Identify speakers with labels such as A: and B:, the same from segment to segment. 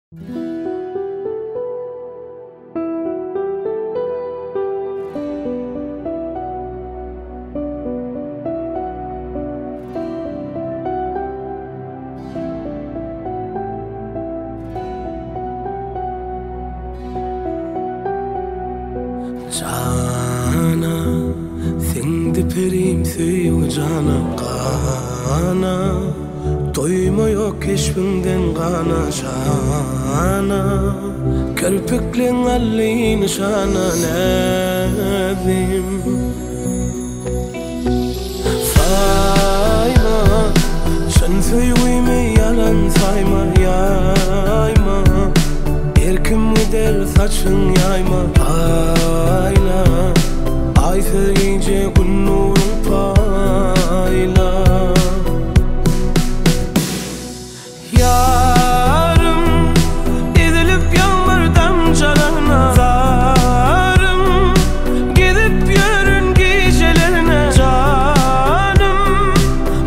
A: Cana, sendi perim söyüyor cana kana. Doyma yok keşfinden kana şana. Kirpiklerin allin şana nedim. Sayma, sen söyleme yalan sayma yayma. Erkim gider saçın yayma ayla. Ay söyleyince gün nurun payla. Yarım edilip yağmur damcalarına. Zarım gidip yürün gecelerine. Canım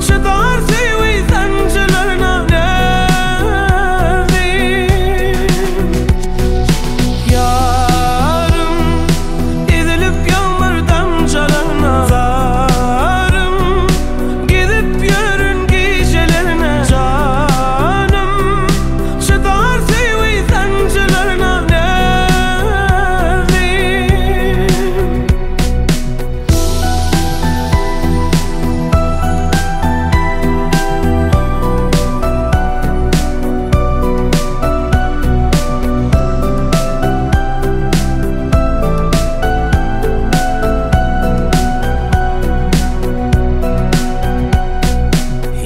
A: çıkar sevi sancılarına. Yarım edilip yağmur damcalarına. Zarım gidip yürün gecelerine. Canım çıkar sevi sancılarına.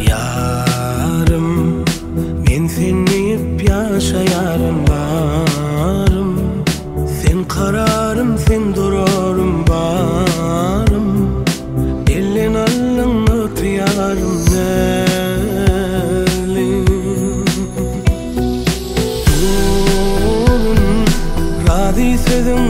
A: Yarım, men seni yaşayarım varım. Sen kararım, sen durarım varım. Elin alın öpüyarım nelin. Durun, radî sözüm